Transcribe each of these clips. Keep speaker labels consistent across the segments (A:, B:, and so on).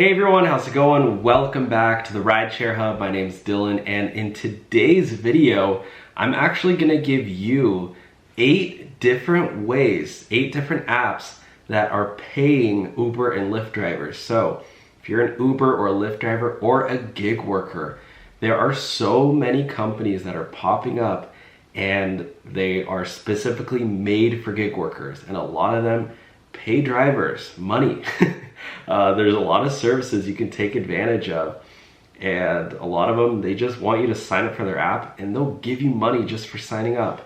A: Hey everyone, how's it going? Welcome back to the Rideshare Hub. My name's Dylan, and in today's video, I'm actually gonna give you 8 different ways, 8 different apps that are paying Uber and Lyft drivers. So if you're an Uber or a Lyft driver or a gig worker, there are so many companies that are popping up and they are specifically made for gig workers, and a lot of them pay drivers money. There's a lot of services you can take advantage of, and a lot of them, they just want you to sign up for their app and they'll give you money just for signing up,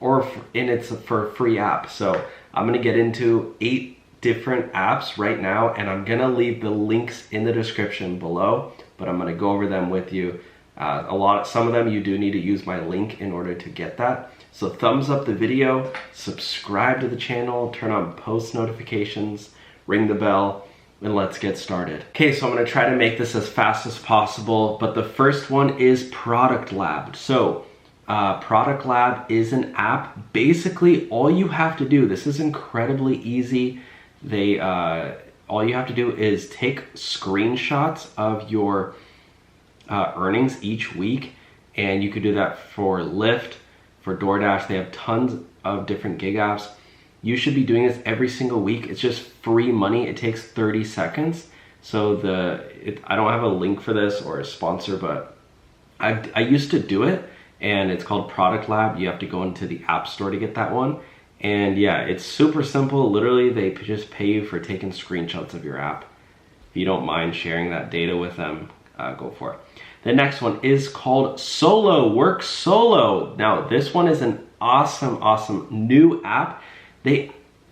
A: and it's for a free app. So I'm gonna get into 8 different apps right now, and I'm gonna leave the links in the description below, but I'm gonna go over them with you. Some of them you do need to use my link in order to get that. So thumbs up the video, subscribe to the channel, turn on post notifications, ring the bell, and let's get started. Okay, so I'm gonna try to make this as fast as possible, but the first one is Product Lab. So Product Lab is an app. Basically, all you have to do, this is incredibly easy. All you have to do is take screenshots of your earnings each week, and you could do that for Lyft, for Doordash. They have tons of different gig apps. You should be doing this every single week. It's just free money. It takes 30 seconds. So I don't have a link for this or a sponsor, but I used to do it, and it's called Product Lab. You have to go into the App Store to get that one. And yeah, it's super simple. Literally, they just pay you for taking screenshots of your app. If you don't mind sharing that data with them, go for it. The next one is called SoloWork Solo. Now, this one is an awesome new app.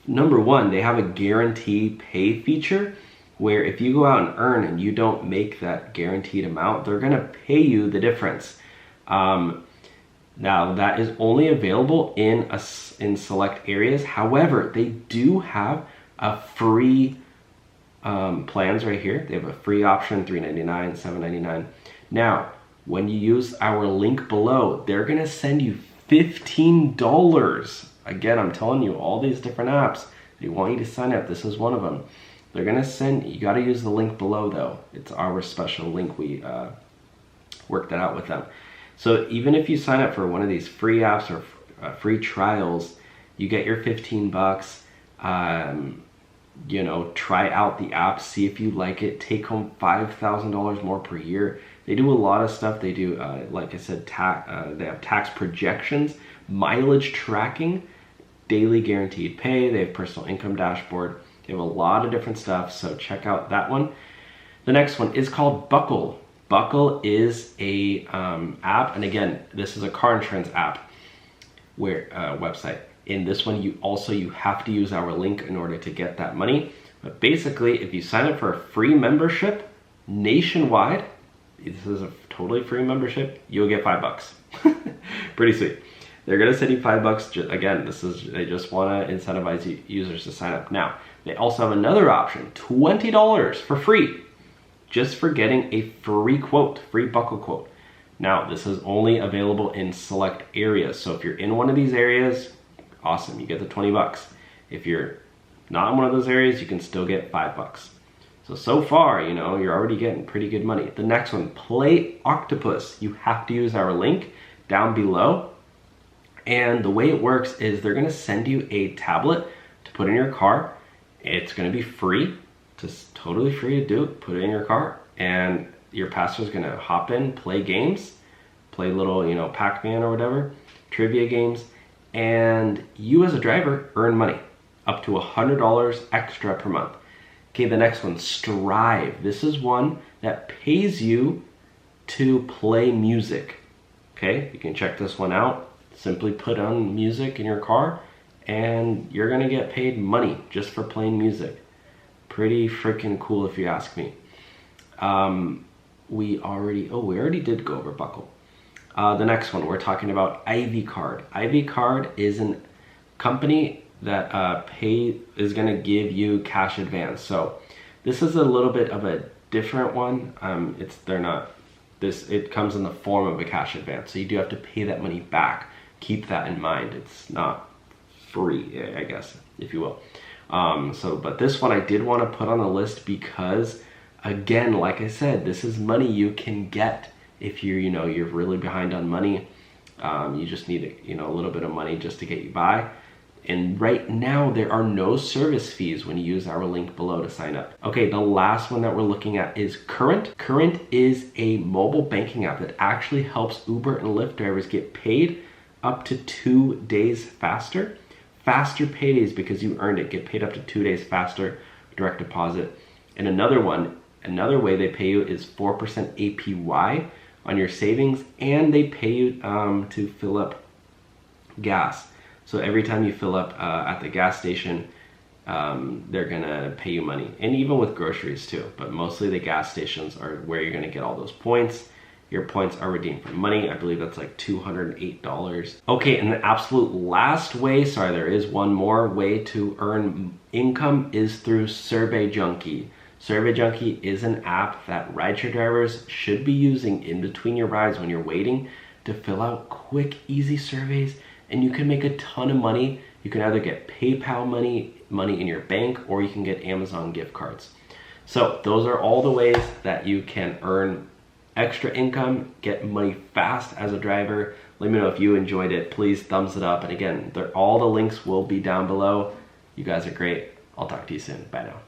A: Number one, they have a guarantee pay feature where if you go out and earn and you don't make that guaranteed amount, they're gonna pay you the difference. Now, that is only available in select areas. However, they do have a free plans right here. They have a free option, $3.99, $7.99. Now, when you use our link below, they're gonna send you $15. Again, I'm telling you, all these different apps, they want you to sign up. This is one of them. They're gonna send, you gotta use the link below though. It's our special link. We worked that out with them. So even if you sign up for one of these free apps or free trials, you get your 15 bucks. You know, try out the app, see if you like it, take home $5,000 more per year. They do a lot of stuff. They do, like I said, they have tax projections, mileage tracking, daily guaranteed pay. They have personal income dashboard. They have a lot of different stuff, so check out that one. The next one is called Buckle. Buckle is a app, and again, this is a car insurance app website. In this one, you have to use our link in order to get that money. But basically, if you sign up for a free membership nationwide, this is a totally free membership, you'll get $5. Pretty sweet. They're gonna send you $5. Again, they just wanna incentivize users to sign up. Now, they also have another option, $20 for free, just for getting a free Buckle quote. Now, this is only available in select areas. So if you're in one of these areas, awesome, you get the 20 bucks. If you're not in one of those areas, you can still get $5. So far, you know, you're already getting pretty good money. The next one, Play Octopus. You have to use our link down below. And the way it works is they're gonna send you a tablet to put in your car. It's gonna be free, just totally free to do. Put it in your car, and your pastor's gonna hop in, play games, play little, you know, Pac-Man or whatever, trivia games, and you as a driver earn money, up to $100 extra per month. Okay, the next one, Strive. This is one that pays you to play music. Okay, you can check this one out. Simply put on music in your car and you're gonna get paid money just for playing music. Pretty freaking cool if you ask me. We already did go over Buckle. The next one, we're talking about Ivycard. Ivycard is a company that is gonna give you cash advance. So this is a little bit of a different one. It comes in the form of a cash advance. So you do have to pay that money back. Keep that in mind. It's not free, I guess, if you will. But this one I did want to put on the list because Again, like I said, this is money you can get if you're really behind on money. You just need a little bit of money just to get you by. And right now, there are no service fees when you use our link below to sign up. Okay, the last one that we're looking at is Current. Current is a mobile banking app that actually helps Uber and Lyft drivers get paid up to 2 days faster. Faster paydays because you earned it. Get paid up to 2 days faster, direct deposit. And another way they pay you is 4% APY on your savings, and they pay you to fill up gas. So every time you fill up at the gas station, they're gonna pay you money. And even with groceries too, but mostly the gas stations are where you're gonna get all those points. Your points are redeemed for money. I believe that's like $208. Okay, and the absolute last way, sorry, there is one more way to earn income is through Survey Junkie. Survey Junkie is an app that rideshare drivers should be using in between your rides when you're waiting to fill out quick, easy surveys, and you can make a ton of money. You can either get PayPal money in your bank, or you can get Amazon gift cards. So those are all the ways that you can earn extra income, get money fast as a driver. Let me know if you enjoyed it. Please thumbs it up. And again, all the links will be down below. You guys are great. I'll talk to you soon. Bye now.